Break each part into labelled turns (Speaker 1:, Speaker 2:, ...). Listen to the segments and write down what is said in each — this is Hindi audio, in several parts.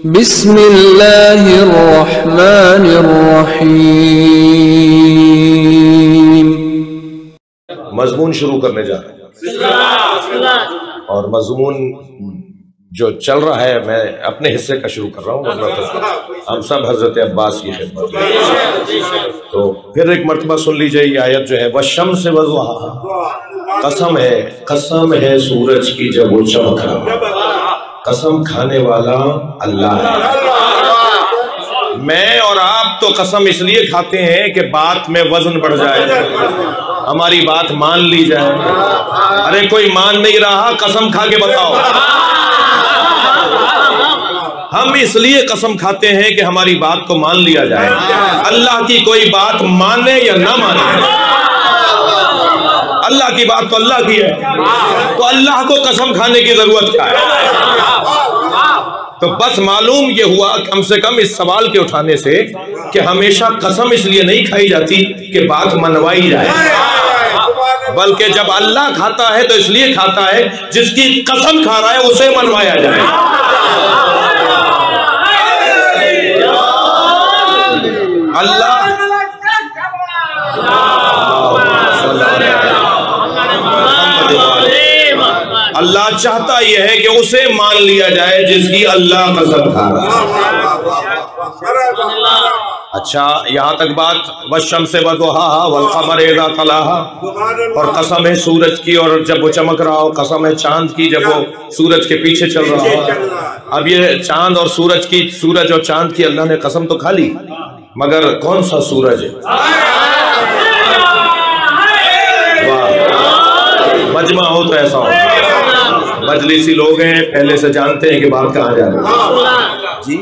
Speaker 1: बिस्मिल्लाहिर्रहमानिर्रहीम।
Speaker 2: मजमून शुरू करने जा रहे हैं और मजमून जो चल रहा है मैं अपने हिस्से का शुरू कर रहा हूँ, वरना तो हम सब हजरत अब्बास की खिदमत में। तो फिर एक मर्तबा सुन लीजिए ये आयत जो है, वशम्स से वज़ुहा, कसम है सूरज की जब वो चमक रहा, कसम खाने वाला अल्लाह है। मैं और आप तो कसम इसलिए खाते हैं कि बात में वजन बढ़ जाए, हमारी बात मान ली जाए। अरे कोई मान नहीं रहा, कसम खा के बताओ। हम इसलिए कसम खाते हैं कि हमारी बात को मान लिया जाए। अल्लाह की कोई बात माने या ना माने, अल्लाह की बात तो अल्लाह की है, तो अल्लाह को कसम खाने की जरूरत क्या है। तो बस मालूम ये हुआ कम से कम इस सवाल के उठाने से कि हमेशा कसम इसलिए नहीं खाई जाती कि बात मनवाई जाए, बल्कि जब अल्लाह खाता है तो इसलिए खाता है जिसकी कसम खा रहा है उसे मनवाया जाए। अल्लाह चाहता यह है कि उसे मान लिया जाए जिसकी अल्लाह कसम खा रहा है। अच्छा, यहाँ तक बात वशम्स वज़ुहाहा वल क़मर इज़ा तलाहा, और कसम है सूरज की और जब वो चमक रहा हो, कसम है चांद की जब वो सूरज के पीछे चल रहा हो। अब ये चांद और सूरज और चांद की अल्लाह ने कसम तो खा ली, मगर कौन सा सूरज है? वाह, मजमा हो तो ऐसा हो। मजलिसी लोग हैं, पहले से जानते हैं कि बात कहाँ जा रही है जी।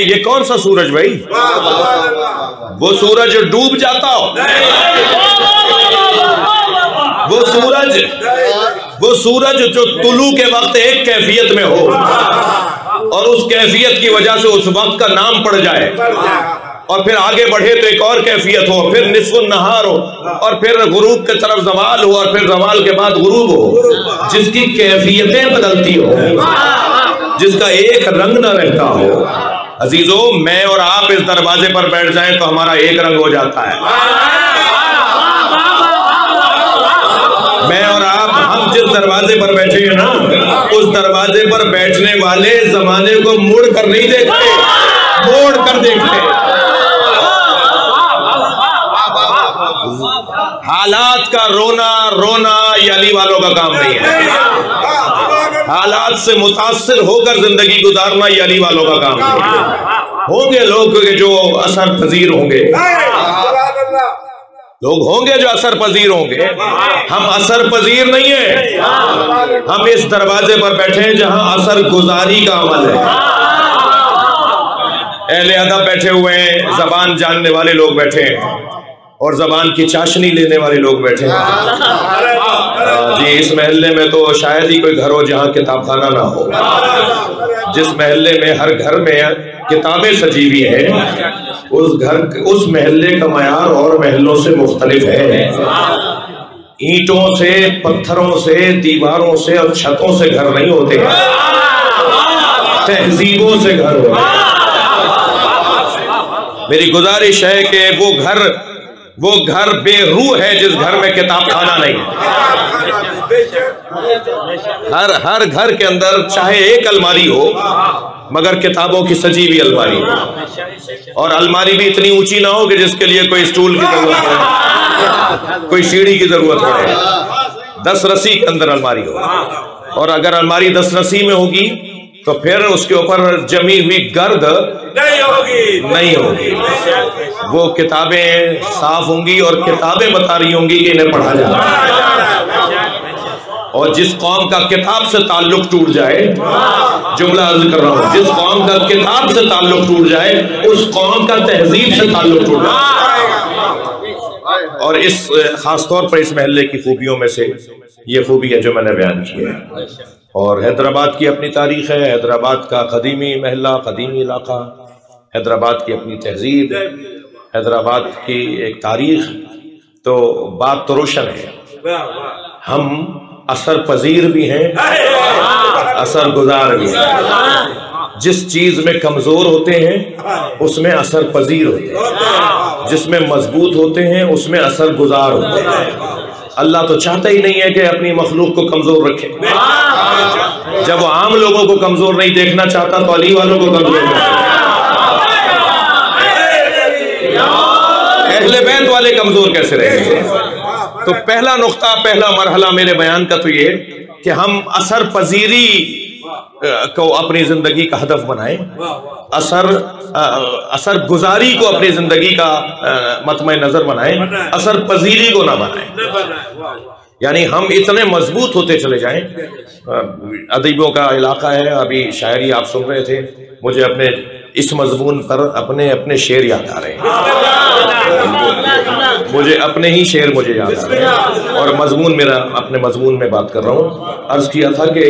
Speaker 2: ये कौन सा सूरज भाई? वो सूरज जो डूब जाता हो, वो सूरज जो तुलू के वक्त एक कैफियत में हो और उस कैफियत की वजह से उस वक्त का नाम पड़ जाए, और फिर आगे बढ़े तो एक और कैफियत हो, फिर निस्फुन नहार हो, और फिर गुरूब की तरफ जवाल हो, और फिर जवाल के बाद गुरूब हो, जिसकी कैफियतें बदलती हो, जिसका एक रंग न रहता हो। अजीजों, मैं और आप इस दरवाजे पर बैठ जाएं तो हमारा एक रंग हो जाता है। मैं और आप, हम जिस दरवाजे पर बैठे हैं ना, उस दरवाजे पर बैठने वाले जमाने को मुड़ कर नहीं देखते, मोड़ कर देखते। हालात का रोना ये अली वालों का काम नहीं है। हालात से मुतासिर होकर जिंदगी गुजारना ये अली वालों का काम नहीं है। होंगे लोग जो असर पजीर होंगे, लोग होंगे जो असर पजीर होंगे। हम असर पजीर नहीं है, हम इस दरवाजे पर बैठे हैं जहां असर गुजारी का अमल है। अहले अदब बैठे हुए हैं, जबान जानने वाले लोग बैठे हैं, और जबान की चाशनी लेने वाले लोग बैठे हैं। जी, इस महल्ले में तो शायद ही कोई घर हो जहाँ किताब खाना ना हो। जिस महल्ले में हर घर में किताबें सजी हुई हैं, उस महल्ले का मयार और महलों से मुख्तलिफ है। ईंटों से, पत्थरों से, दीवारों से और छतों से घर नहीं होते, तहजीबों से घर होते हैं। मेरी गुजारिश है कि वो घर बेरूह है जिस घर में किताब खाना नहीं है। हर घर के अंदर चाहे एक अलमारी हो, मगर किताबों की सजी हुई अलमारी हो, और अलमारी भी इतनी ऊंची ना हो कि जिसके लिए कोई स्टूल की जरूरत पड़े, कोई सीढ़ी की जरूरत पड़े। 10 रस्सी के अंदर अलमारी हो, और अगर अलमारी 10 रस्सी में होगी तो फिर उसके ऊपर जमी हुई गर्द नहीं होगी। वो किताबें साफ होंगी और किताबें बता रही होंगी कि इन्हें पढ़ा जाए। और जिस कौम का किताब से ताल्लुक टूट जाए, जुमला अर्ज कर रहा हूं, जिस कौम का किताब से ताल्लुक टूट जाए, उस कौम का तहजीब से ताल्लुक टूट जाए। और इस खास तौर पर इस महल्ले की खूबियों में से ये खूबी है जो मैंने बयान की है। और हैदराबाद की अपनी तारीख है, हैदराबाद का कदीमी महल्ला, कदीमी इलाका, हैदराबाद की अपनी तहजीब, हैदराबाद की एक तारीख। तो बात तो रोशन है, हम असर पजीर भी हैं, असर गुजार भी हैं। जिस चीज में कमजोर होते हैं उसमें असर पजीर होते हैं, जिसमें मजबूत होते हैं उसमें असर गुजार होते हैं। अल्लाह तो चाहता ही नहीं है कि अपनी मखलूक को कमजोर रखे। जब वो आम लोगों को कमजोर नहीं देखना चाहता तो अली वालों को कमजोर अहले बैत वाले कमजोर कैसे रहेंगे? तो पहला नुक्ता, पहला मरहला मेरे बयान का तो ये कि हम असर पजीरी को अपनी जिंदगी का हदफ बनाएं, असर गुजारी को अपनी जिंदगी का मतमे नजर बनाएं, असर पजीरी को ना बनाएं। यानी हम इतने मजबूत होते चले जाएं। अदीबों का इलाका है, अभी शायरी आप सुन रहे थे, मुझे अपने इस मजमून पर अपने अपने शेर याद आ रहे हैं, मुझे अपने ही शेर मुझे याद आ रहे हैं और मजमून मेरा अपने मजमून में बात कर रहा हूँ। अर्ज किया था कि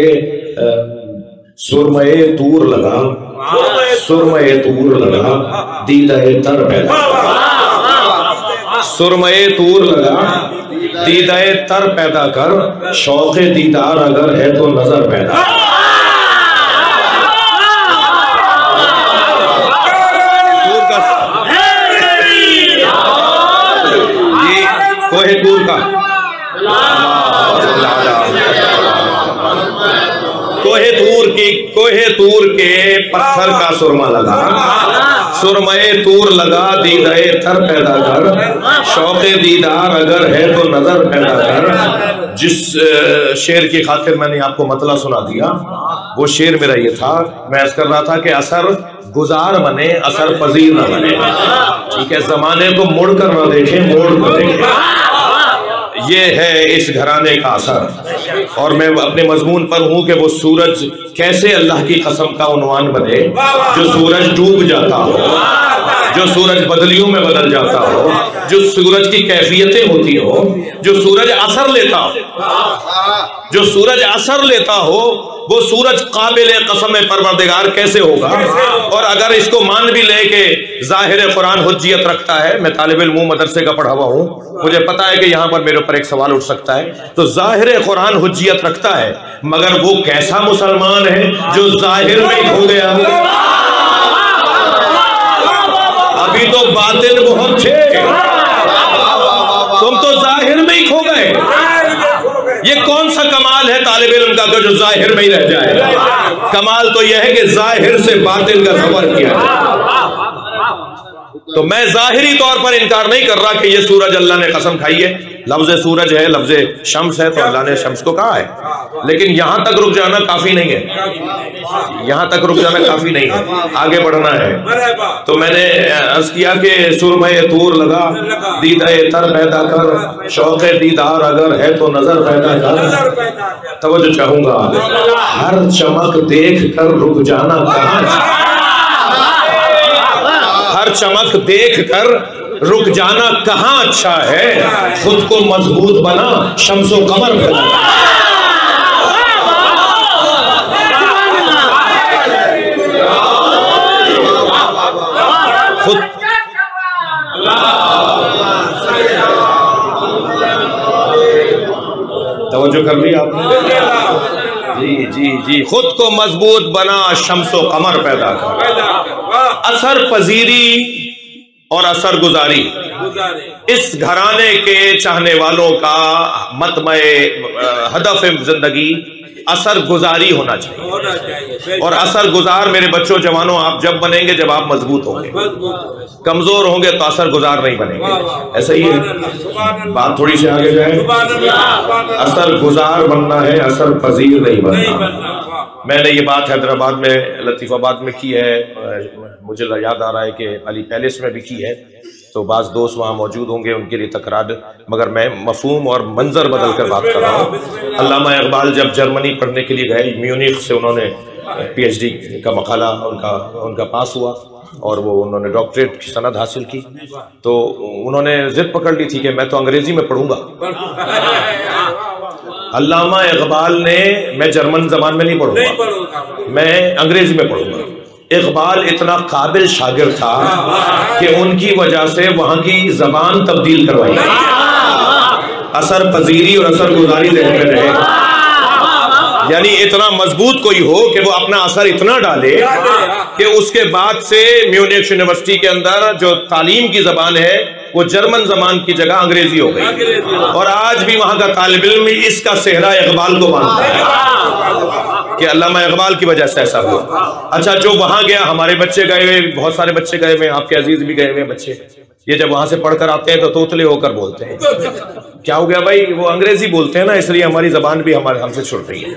Speaker 2: सुरमए तूर लगा, सुरमए तूर लगा, दीदाए तर पैदा, सुरमए तूर लगा, दीदाए तर पैदा कर, शौक़े दीदार अगर है तो नजर पैदा। ये कोहे तूर का, कोहे तूर के पत्थर का सुरमा लगा, सुरमए तूर लगा, दीदाए तर पैदा कर, शौक़े दीदार अगर है तो नजर पैदा कर। जिस शेर की खातिर मैंने आपको मतला सुना दिया, वो शेर मेरा ये था, मैं अर्ज़ कर रहा था कि असर गुजार बने, असर पजीर न बने। ठीक है, जमाने को मुड़ कर न देखें, मोड़ कर देखें। ये है इस घराने का असर। और मैं अपने मजमून पर हूं कि वो सूरज कैसे अल्लाह की कसम का उन्वान बने, जो सूरज डूब जाता हो, जो सूरज बदलियों में बदल जाता हो, जो सूरज की कैफियतें होती हो, जो सूरज असर लेता हो, जो सूरज असर लेता हो, वो सूरज काबिल कसम परवरदिगार कैसे होगा। और अगर इसको मान भी ले के जाहिर कुरान हुज्जियत रखता है, मैं तालिब इल्म मदरसे का पढ़ा हुआ हूँ, मुझे पता है कि यहाँ पर मेरे ऊपर एक सवाल उठ सकता है, तो जाहिर कुरान हुज्जियत रखता है, मगर वो कैसा मुसलमान है जो जाहिर में खो गया? अभी तो बातिन बहुत थे, तुम तो जाहिर में ही खो गए। ये कौन सा कमाल है तालिब इल्म का जो जाहिर में ही रह जाए? कमाल तो यह है कि जाहिर से बातिन का सफर किया। तो मैं जाहिरी तौर पर इनकार नहीं कर रहा कि ये सूरज अल्लाह ने कसम खाई है, लफ्ज सूरज है, लफ्ज शम्स है, तो अल्लाह ने शम्स को कहा है, लेकिन यहां तक रुक जाना काफी नहीं है, यहां तक रुक जाना काफी नहीं है, आगे बढ़ना है। तो मैंने अर्ज किया कि सुरमए तूर लगा, दीदाए तर पैदा कर, शौक़े दीदार अगर है तो नजर पैदा कर। तवज्जो चाहूंगा, हर चमक देख कर रुक जाना कहां, हर चमक देख कर रुक जाना कहां अच्छा है, खुद को मजबूत बना, शम्सो कमर बना। खुद तवज्जो कर ली आपने? जी जी जी, खुद को मजबूत बना, शम्सो कमर पैदा कर। असर पजीरी और असर गुजारी इस घराने के चाहने वालों का मतमए हदफ जिंदगी असर गुजारी होना चाहिए। और असर गुजार मेरे बच्चों जवानों आप जब बनेंगे जब आप मजबूत होंगे, कमजोर होंगे तो असर गुजार नहीं बनेंगे। ऐसा ही है, बात थोड़ी सी आगे जाए, असर गुजार बनना है, असर पजीर नहीं बनना। मैंने ये बात हैदराबाद में, लतीफाबाद में की है, मुझे याद आ रहा है कि अली पैलेस में भी की है, तो बाज़ दोस्त वहाँ मौजूद होंगे, उनके लिए तकरार, मगर मैं मफहूम और मंजर बदल कर बात कर रहा हूँ। अल्लामा इकबाल जब जर्मनी पढ़ने के लिए गए, म्यूनिख से उन्होंने PhD का मकाला उनका पास हुआ और वो उन्होंने डॉक्टरेट की सनद हासिल की, तो उन्होंने जिद पकड़ ली थी कि मैं तो अंग्रेजी में पढ़ूंगा। अल्लामा इकबाल ने, मैं जर्मन जबान में नहीं पढ़ूंगा, मैं अंग्रेजी में पढ़ूंगा। इकबाल इतना काबिल शागिर था कि उनकी वजह से वहां की जबान तब्दील करवाई, असर पजीरी और असर गुजारी देने रहे। यानी इतना मजबूत कोई हो कि वो अपना असर इतना डाले कि उसके बाद से म्यूनिख यूनिवर्सिटी के अंदर जो तालीम की जबान है वो जर्मन जबान की जगह अंग्रेजी हो गई, और आज भी वहां का तालिब इल्म इसका सेहरा इकबाल को मानता है कि अल्लामा इकबाल की वजह से ऐसा हुआ। अच्छा, जो वहां गया, हमारे बच्चे गए हुए, बहुत सारे बच्चे गए हुए, आपके अजीज भी गए हुए बच्चे, ये जब वहां से पढ़कर आते हैं तो तोतले होकर बोलते हैं। क्या हो गया भाई? वो अंग्रेजी बोलते हैं ना, इसलिए हमारी जबान भी हमारे हमसे छुट रही है।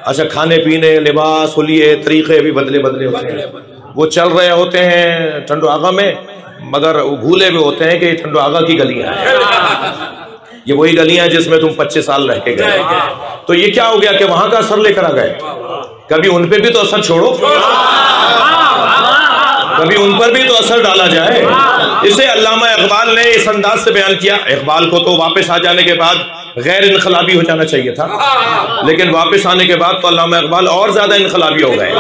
Speaker 2: अच्छा, खाने पीने, लिबास, हुलिये, तरीके भी बदले बदले होते हैं। वो चल रहे होते हैं टंडो आगा में, मगर वो भूले हुए होते हैं कि टंडो आगा की गलियां हैं, ये वही गलियां हैं जिसमें तुम 25 साल रह के गए। तो ये क्या हो गया कि वहां का असर लेकर आ गए। कभी उन पे भी तो असर छोड़ो, कभी उन पर भी तो असर डाला जाए। इसे अल्लामा इकबाल ने इस अंदाज से बयान किया। इकबाल को तो वापस आ जाने के बाद गैर इनकलाबी हो जाना चाहिए था, लेकिन वापस आने के बाद तो अल्लामा इकबाल और ज्यादा इनकलाबी हो गए,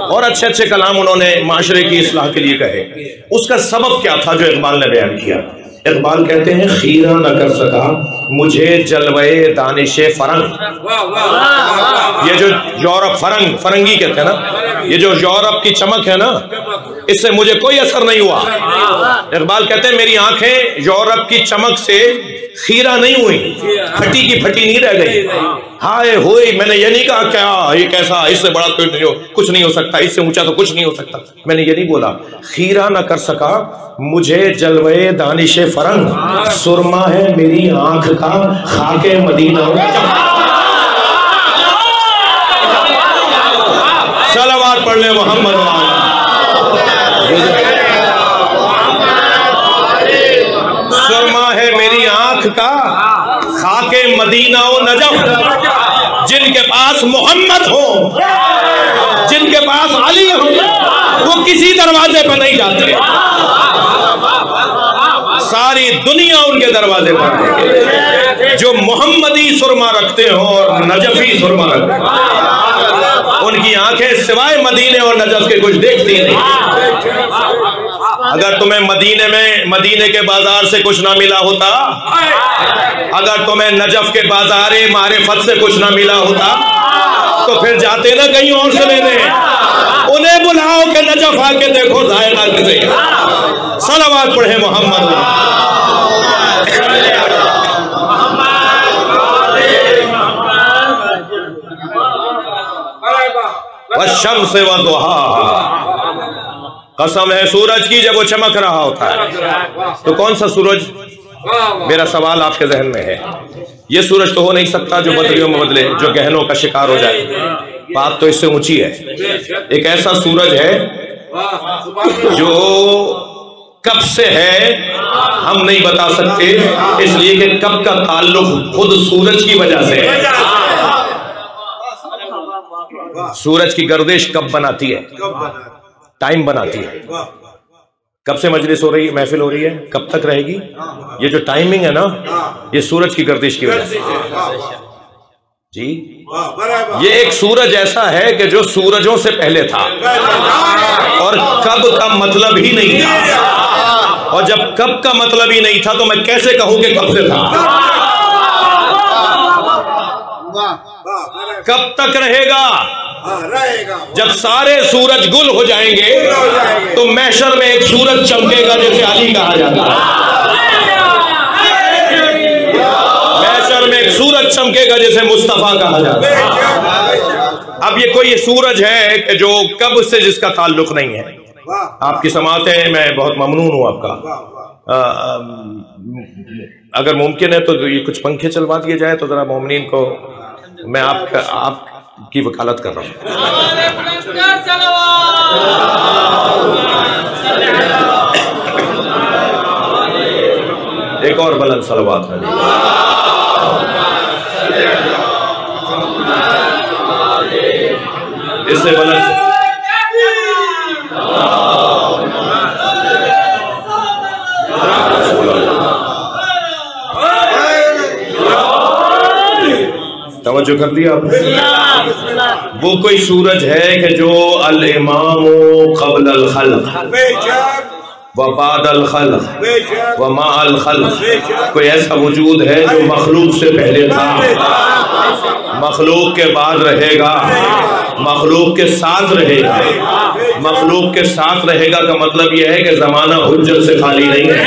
Speaker 2: और अच्छे अच्छे कलाम उन्होंने माशरे की इस्लाह के लिए कहे। उसका सबब क्या था जो इकबाल ने बयान किया? इकबाल कहते हैं, खीरा न कर सका मुझे जलवे दानिशे फरंग। ये जो यूरोप, फरंगी कहते हैं ना, ये जो यूरोप की चमक है ना, इससे मुझे कोई असर नहीं हुआ। इकबाल कहते हैं, मेरी आंखें यूरोप की चमक से खीरा नहीं हुई, फटी की फटी नहीं रह गई। हाय होए, मैंने ये नहीं कहा क्या ये कैसा, इससे बड़ा तो कुछ नहीं हो सकता, इससे ऊंचा तो कुछ नहीं हो सकता, मैंने ये नहीं बोला। खीरा न कर सका मुझे जलवे दानिशे फरंग, सुरमा है मेरी आंख का खाके मदीना। सलावत पढ़ ले मोहम्मद। सुरमा है मेरी आंख का खाके मदीना ओ नजफ, जिनके पास मोहम्मद हो, जिनके पास अली हो, वो किसी दरवाजे पर नहीं जाते, सारी दुनिया उनके दरवाजे पर है। जो मोहम्मदी सुरमा रखते हो और नजफी सुरमा रखते हो, उनकी आंखें सिवाय मदीने और नजफ के कुछ देखती नहीं। अगर तुम्हें मदीने के बाजार से कुछ ना मिला होता, अगर तुम्हें नजफ के बाजारे मारिफत से कुछ ना मिला होता, तो फिर जाते ना कहीं और से लेने। उन्हें बुलाओ कि नजफ आके देखो जायका किसे। सलावत पढ़े मोहम्मद। वशम्स व दुहाहा, कसम है सूरज की जब वो चमक रहा होता है। तो कौन सा सूरज? मेरा सवाल आपके जहन में है। ये सूरज तो हो नहीं सकता जो बदलियों में बदले, जो गहनों का शिकार हो जाए। बात तो इससे ऊंची है। एक ऐसा सूरज है जो कब से है हम नहीं बता सकते, इसलिए कि कब का ताल्लुक खुद सूरज की वजह से है। सूरज की गर्दिश कब बनाती है? टाइम बनाती है। कब से मजलिस हो रही है, महफिल हो रही है, कब तक रहेगी? ये जो टाइमिंग है ना, ये सूरज की गर्दिश की वजह से जी। ये एक सूरज ऐसा है कि जो सूरजों से पहले था और कब का मतलब ही नहीं था, और जब कब का मतलब ही नहीं था तो मैं कैसे कहूं कि कब से था? कब तक रहेगा? जब सारे सूरज गुल हो जाएंगे तो महशर में एक सूरज चमकेगा जैसे अली कहा जाता है। महशर में एक सूरज चमकेगा जैसे मुस्तफा कहा जाता है। अब ये कोई सूरज है कि जो कब से जिसका ताल्लुक नहीं है। आपकी समातें, मैं बहुत ममनून हूं आपका। अगर मुमकिन है तो ये कुछ पंखे चलवा दिए जाए तो जरा मोमिनीन को, मैं आपकी वकालत कर रहा हूं। एक और बुलंद सलवात है। इससे बुलंद तवज्जो कर दिया आपने? वो कोई सूरज है कि जो अल इमाम क़ब्ल अल खल्क़ व बाद अल खल्क़ व मा अल खल्क़, कोई ऐसा वजूद है जो मखलूक से पहले था मखलूक के बाद रहेगा, मखलूक के साथ रहेगा। मखलूक के साथ रहेगा का मतलब यह है कि जमाना हुज्जत से खाली नहीं है।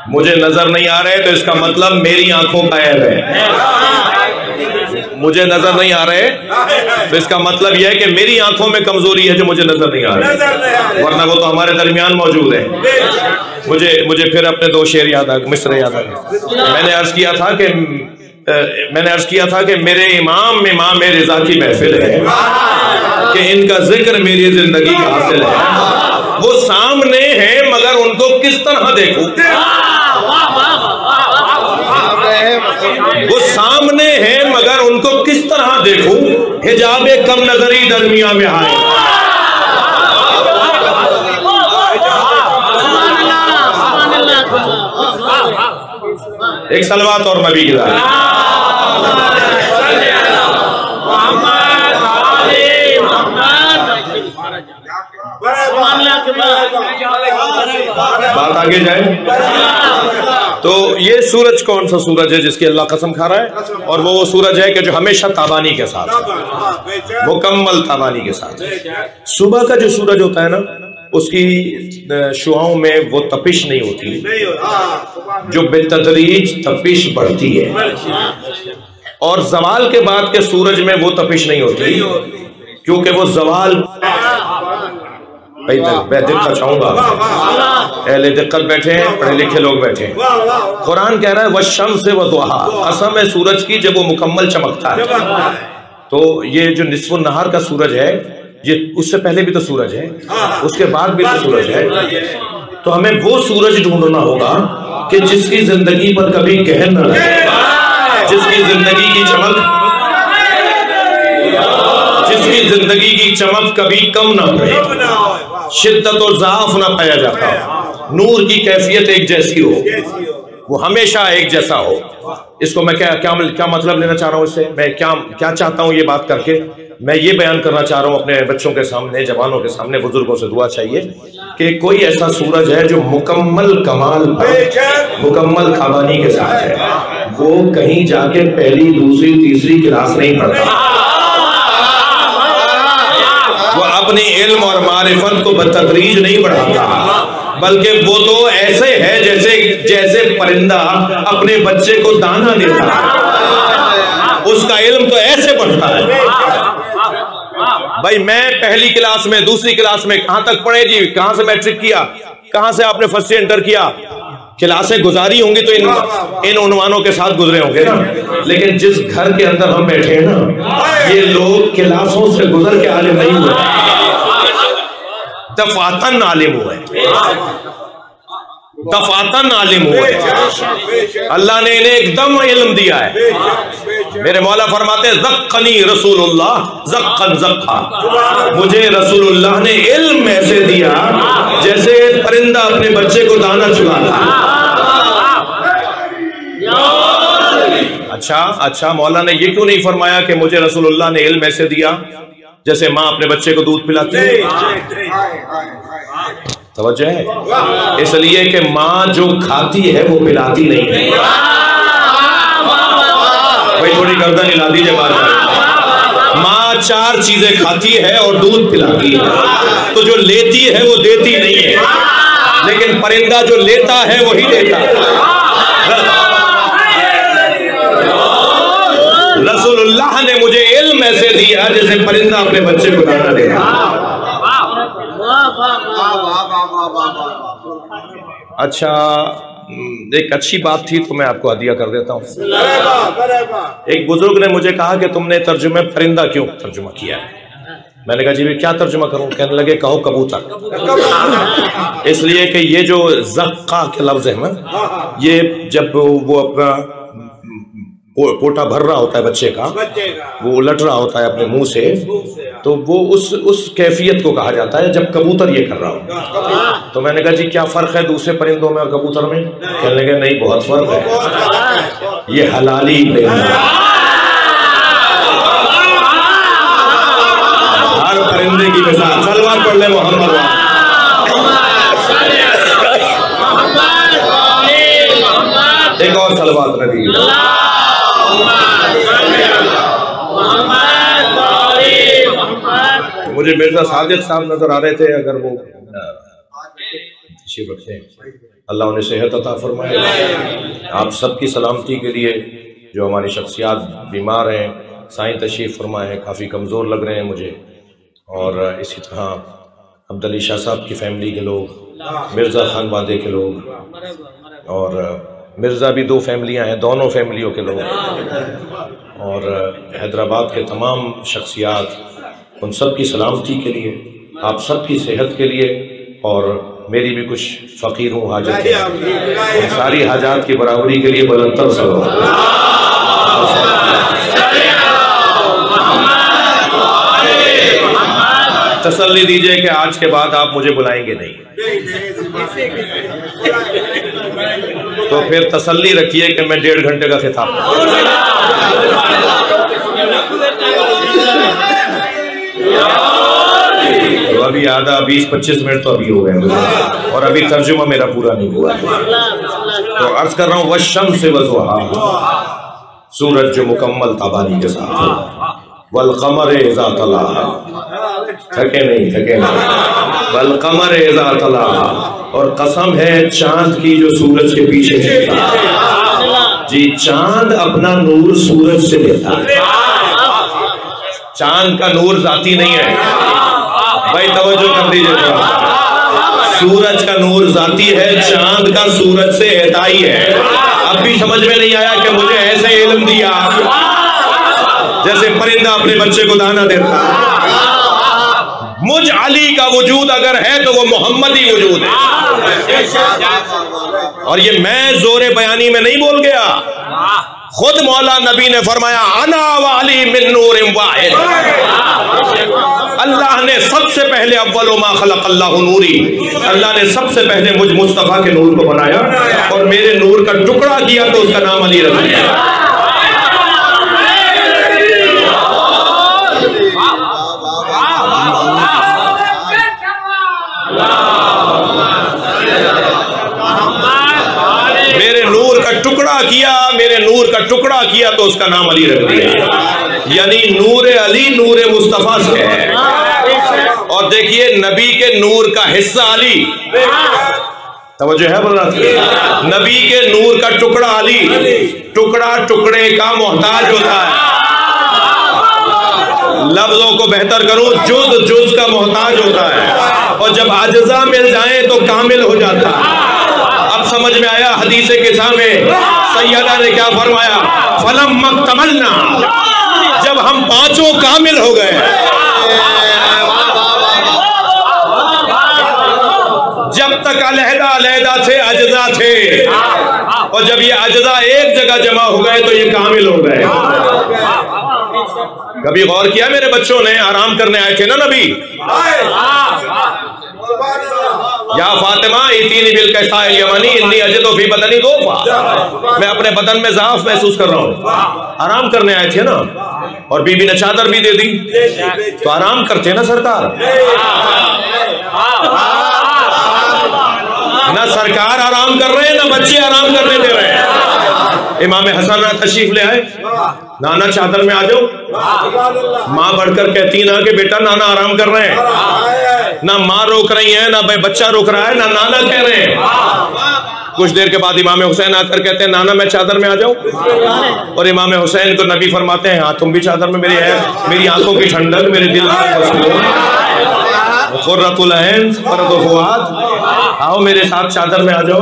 Speaker 2: मुझे नजर नहीं आ रहे तो इसका मतलब मेरी आंखों का ऐब है। मुझे नजर नहीं आ रहे तो इसका मतलब यह है कि मेरी आंखों में कमजोरी है जो मुझे नजर नहीं आ रहे, वरना वो तो हमारे दरमियान मौजूद है। मुझे फिर अपने दो शेर याद आ, मिसरे याद आ गए। मैंने अर्ज किया था कि मेरे इमाम इमाम रिजा की महफिल है कि इनका जिक्र मेरी जिंदगी का हासिल है। वो सामने है मगर उनको किस तरह देखूं, वो सामने है मगर उनको किस तरह देखूं, हिजाबे कम नजरी दरमिया में आए। एक सलवात और नबी की बात आगे जाए तो ये सूरज कौन सा सूरज है जिसकी अल्लाह कसम खा रहा है? और वो सूरज है कि जो हमेशा ताबानी के साथ है, मुकम्मल ताबानी के साथ। सुबह का जो सूरज होता है ना, उसकी शुआओं में वो तपिश नहीं होती जो बेतदरीज तपिश बढ़ती है, और जवाल के बाद के सूरज में वो तपिश नहीं होती क्योंकि वो जवाल मैं दिक्कत चाहूंगा, अहले दिक्कत बैठे हैं, पढ़े लिखे लोग बैठे हैं। कुरान कह रहा है वशम से वदुहा, कसम है सूरज की जब वो मुकम्मल चमकता है। तो ये जो निस्फुन नहार का सूरज है, ये उससे पहले भी तो सूरज है, उसके बाद भी तो सूरज है। तो हमें वो सूरज ढूंढना होगा कि जिसकी जिंदगी पर कभी कहर न रहे, जिसकी जिंदगी की चमक कभी कम ना पड़े, शिद्दत और ज़ाफ ना पाया जाता, नूर की कैफियत एक जैसी हो, वो हमेशा एक जैसा हो। इसको मैं क्या मतलब लेना चाह रहा हूँ इससे, मैं क्या चाहता हूँ ये बात करके? मैं ये बयान करना चाह रहा हूँ अपने बच्चों के सामने, जवानों के सामने, बुजुर्गों से दुआ चाहिए कि कोई ऐसा सूरज है जो मुकम्मल कमाल, मुकम्मल खाबानी के साथ है, वो कहीं जाके पहली दूसरी तीसरी क्लास नहीं पढ़ता, वो अपनी इल्म और मारिफत को बतदरीज नहीं बढ़ाता, बल्कि वो तो ऐसे है जैसे परिंदा अपने बच्चे को दाना देता है, उसका इल्म तो ऐसे बढ़ता है। भाई मैं पहली क्लास में, दूसरी क्लास में कहां तक पढ़े जी? कहां से मैट्रिक किया, कहां से आपने फर्स्ट ईयर इंटर किया? क्लासें गुजारी होंगी तो इन उन्वानों के साथ गुजरे होंगे ना। लेकिन जिस घर के अंदर हम बैठे हैं ना, ये लोग क्लासों से गुजर के आलिम नहीं हुए, दफातन आलिम हुए, दफातन आलिम हुए। अल्लाह ने इन्हें एकदम इल्म दिया है। मेरे मौला फरमाते हैं ज़क्कनी रसूलुल्लाह ज़क्कन ज़क्का, मुझे रसूलुल्लाह ने इल्म ऐसे दिया जैसे परिंदा अपने बच्चे को दाना चुगाता। अच्छा मौला ने ये क्यों नहीं फरमाया कि मुझे रसूलुल्लाह ने इल्म ऐसे दिया जैसे माँ अपने बच्चे को दूध पिलाती है? तवज्जो है, इसलिए कि माँ जो खाती है वो पिलाती नहीं है। भाई थोड़ी गर्दन हिला दीजिए बात में। माँ चार चीजें खाती है और दूध पिलाती है, तो जो लेती है वो देती नहीं है, लेकिन परिंदा जो लेता है वही देता है। रसूलुल्लाह ने मुझे इल्म ऐसे दिया जैसे परिंदा अपने बच्चे को दाना देता। अच्छा, एक अच्छी बात थी तो मैं आपको हदिया कर देता हूँ। एक बुजुर्ग ने मुझे कहा कि तुमने तर्जुमे परिंदा क्यों तर्जुमा किया है? मैंने कहा जी मैं क्या तर्जुमा करूं? कहने लगे कहो कबूतर। इसलिए कि ये जो ज़क्का के लफ्ज है ना, ये जब वो अपना पोटा भर रहा होता है बच्चे का, वो उलट रहा होता है अपने मुंह से, तो वो उस कैफियत को कहा जाता है जब कबूतर ये कर रहा हो। तो मैंने कहा जी क्या फर्क है दूसरे परिंदों में और कबूतर में? कहने लगे नहीं बहुत फर्क है, ये हलाली परिंदा, हर परिंदे की मिसाल। सलवात पढ़ ले मोहम्मद। एक और सलवात नबी। मुझे मिर्जा साजिद साहब नजर आ रहे थे, अगर वो तशरीफ रखते हैं, अल्लाह उन्हें सेहत अता फरमाए। आप सबकी सलामती के लिए जो हमारी शख्सियात बीमार हैं, साईं तशरीफ फरमाए हैं, काफ़ी कमज़ोर लग रहे हैं मुझे। और इसी तरह अब्दुल शाह साहब की फैमिली के लोग, मिर्ज़ा खान वादे के लोग, और मिर्ज़ा भी 2 फैमिलियाँ हैं, दोनों फैमिलियों के लोग, और हैदराबाद के तमाम शख्सियात, उन सब की सलामती के लिए, आप सब की सेहत के लिए, और मेरी भी कुछ फ़कीर हूँ हाजत है, उन सारी हाजात की बराबरी के लिए बुलंदतर सल्लल्लाहु। तसल्ली दीजिए कि आज के बाद आप मुझे बुलाएंगे नहीं, तो फिर तसल्ली रखिए कि मैं 1.5 घंटे का खिताब, तो अभी आधा 20-25 मिनट तो अभी हो गए, और अभी तर्जुमा मेरा पूरा नहीं हुआ है। तो अर्ज कर रहा हूँ, वशम से वज़ुहा, सूरज जो मुकम्मल ताबानी के साथ, वल कमर इज़ा तलाहा, थके नहीं, वल कमर इज़ा तलाहा, और कसम है चांद की जो सूरज के पीछे है। जी, चांद अपना नूर सूरज से लेता है, चांद का नूर जाती नहीं है भाई, तवज्जो कर दीजिए। सूरज का नूर जाती है, चांद का सूरज से एताई है। अब भी समझ में नहीं आया कि मुझे ऐसे इल्म दिया जैसे परिंदा अपने बच्चे को दाना देता। मुझ अली का वजूद अगर है तो वो मोहम्मदी वजूद है, और ये मैं जोरे बयानी में नहीं बोल गया, खुद मौला नबी ने फरमाया, अना वाली मिन नूरिन वाहिद। अल्लाह ने सबसे पहले अव्वलो मा खलक़ल्लाहु नूरी, अल्लाह ने सबसे पहले मुझ मुस्तफ़ा के नूर को बनाया, और मेरे नूर का टुकड़ा किया तो उसका नाम अली रख दिया। मेरे नूर का टुकड़ा किया तो उसका नाम अली रख दिया। यानी नूर अली नूर मुस्तफा से है। और देखिए, नबी के नूर का हिस्सा अली, तवज्जो है बोलना, नबी के नूर का टुकड़ा अली, टुकड़ा टुकड़े का मोहताज होता है। लफ्जों को बेहतर करूं, जुज जुज का मोहताज होता है, और जब अज्जा मिल जाए तो कामिल हो जाता है। अब समझ में आया हदीस किस्सा में सैयदा ने क्या फरमाया, फलम मक्तमलना, जब हम पांचों कामिल हो गए, जब तक अलहदा अलहदा थे, अज्जा थे, और जब ये अज्जा एक जगह जमा हो गए तो ये कामिल हो गए। कभी गौर किया मेरे बच्चों ने, आराम करने आए थे ना नबी, या फातिमा इतीनी बिल कैसाइल यमनी इन्नी अजिदु फी बदनी दोफा, मैं अपने बदन में ज़ाफ महसूस कर रहा हूँ। आराम करने आए थे ना, और बीबी ने चादर भी दे दी, तो आराम करते ना सरकार। ना सरकार आराम कर रहे हैं, ना बच्चे आराम करने दे रहे हैं। इमाम हसन तशरीफ ले आए, नाना चादर में आ जाओ। माँ बढ़कर कहती ना कि बेटा नाना आराम कर रहे हैं, ना माँ रोक रही है, ना बच्चा रोक रहा है, ना नाना कह रहे हैं। कुछ देर के बाद इमाम हुसैन आकर कहते हैं, नाना मैं चादर में आ जाऊं? और इमाम हुसैन को नबी फरमाते हैं, हाँ तुम भी चादर में, मेरी आंखों की ठंडक, मेरे दिल आओ मेरे साथ चादर में आ जाओ।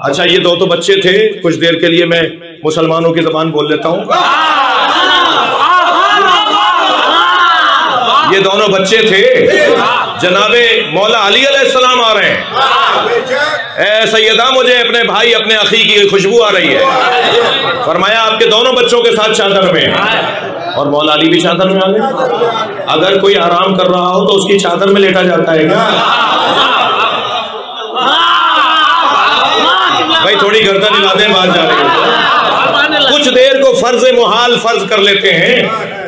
Speaker 2: अच्छा, ये दो तो बच्चे थे, कुछ देर के लिए मैं मुसलमानों की जबान बोल लेता हूँ। ये दोनों बच्चे थे, जनाबे मौला अली अलैहिस्सलाम आ रहे हैं। ए सैयदा, मुझे अपने भाई अपने अखी की खुशबू आ रही है। फरमाया आपके दोनों बच्चों के साथ चादर में, और मौला अली भी चादर में आ गए। अगर कोई आराम कर रहा हो तो उसकी चादर में लेटा जाता है क्या? भाई थोड़ी गर्दन हिला दें, बात जा रही है। कुछ देर को फर्ज मुहाल फर्ज कर लेते हैं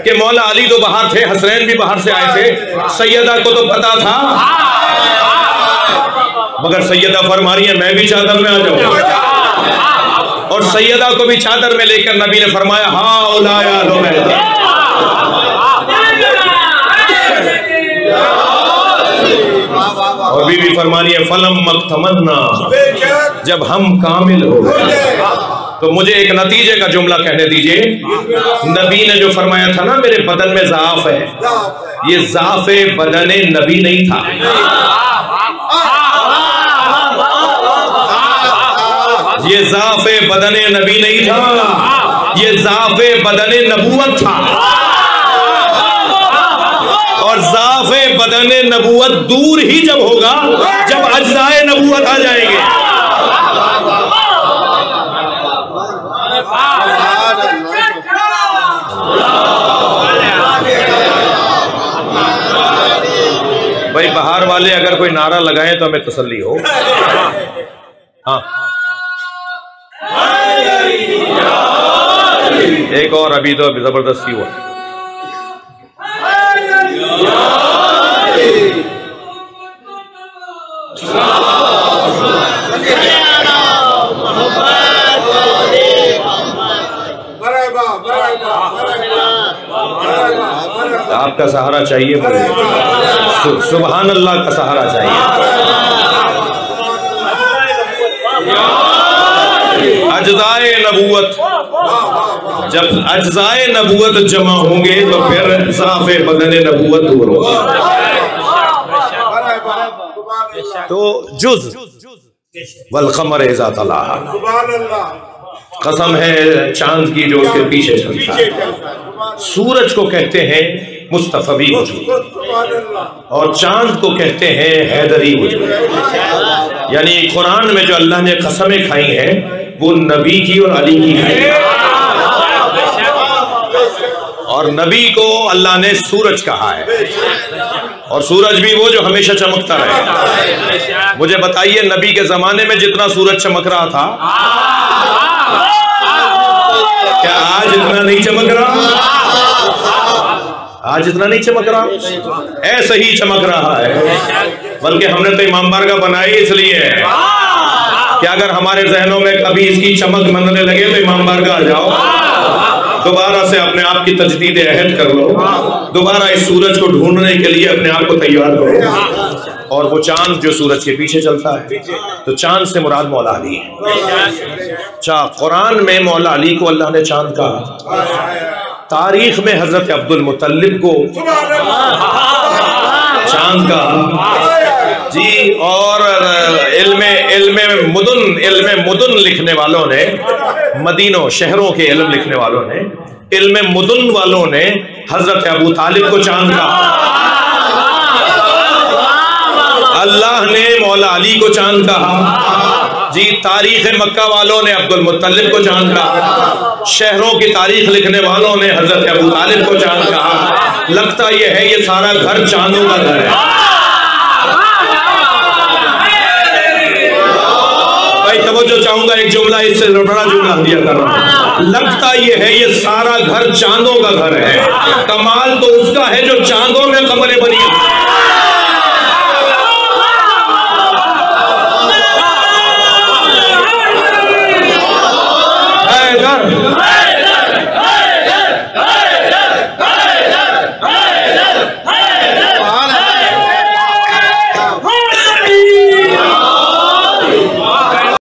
Speaker 2: कि मौला अली तो बाहर थे, हसनैन भी बाहर से आए थे, सैयदा को तो पता था, मगर सैयदा फरमा रही है मैं भी चादर में आ जाऊं। और सैयदा को भी चादर में लेकर नबी ने फरमाया हाउलाया लो और बीवी फरमानी है फलम मक्तमन्ना, जब हम कामिल हो गए तो मुझे एक नतीजे का जुमला कहने दीजिए। नबी ने जो फरमाया था ना मेरे बदन में ज़ाफ है, ये ज़ाफ़े बदने नबी नहीं था, ये ज़ाफ़े बदने नबी नहीं था, ये ज़ाफ़े बदने नबूवत था। और ज़ाफ़े बदने नबूवत दूर ही जब होगा जब अज्ज़ाए नबूवत आ जाएंगे। भाई बाहर वाले अगर कोई नारा लगाएं तो हमें तसल्ली हो। हाँ एक और अभी तो जबरदस्ती हुआ। आपका सहारा चाहिए मुझे, सुभान अल्लाह का सहारा चाहिए। अज्जाए नबूवत, जब अज्जाए नबूवत जमा होंगे तो फिर साफे बदने नबूवत दूर होगा। तो जुज वल क़मर इज़ा तलाहा, कसम है चांद की जो उसके पीछे चलता है। सूरज को कहते हैं मुस्तफवी वजूद और चांद को कहते हैं हैदरी वजूद। यानी कुरान में जो अल्लाह ने कसमें खाई हैं वो नबी की और अली की खाई हैं। और नबी को अल्लाह ने सूरज कहा है, और सूरज भी वो जो हमेशा चमकता रहे। मुझे बताइए नबी के जमाने में जितना सूरज चमक रहा था, क्या आज इतना नहीं चमक रहा? आज इतना नहीं चमक रहा, ऐसा ही चमक रहा है। बल्कि हमने तो इमाम बारगाह बनाई इसलिए है कि अगर हमारे जहनों में कभी इसकी चमक मनने लगे तो इमाम बारगाह आ जाओ, दोबारा से अपने आप की तजदीद अहद कर लो, दोबारा इस सूरज को ढूंढने के लिए अपने आप को तैयार करो। और वो चांद जो सूरज के पीछे चलता है, तो चांद से मुराद मौला अली है। कुरान में मौला अली को अल्लाह ने चांद कहा, तारीख में हजरत अब्दुल मुत्तलिब को चांद का जी। और इल्मे मुदुन लिखने वालों ने, मदीनों शहरों के इल्म लिखने वालों ने, इल्मे मुदुन वालों ने हजरत अबू तालिब को चांद का, अल्लाह ने मौला अली को चांद कहा जी। तारीख मक्का वालों ने अब्दुल मुत्तलिब को चांद कहा, शहरों की तारीख लिखने वालों ने हजरत अबू तालिब को चांद कहा। लगता यह है ये सारा घर चांदों का घर है। भाई तवज्जो चाहूंगा, एक जुमला इससे बड़ा जुमला दिया कर रहा हूं। लगता यह है ये सारा घर चांदों का घर है। कमाल तो उसका है जो चांदों में कमरे बनी है। घर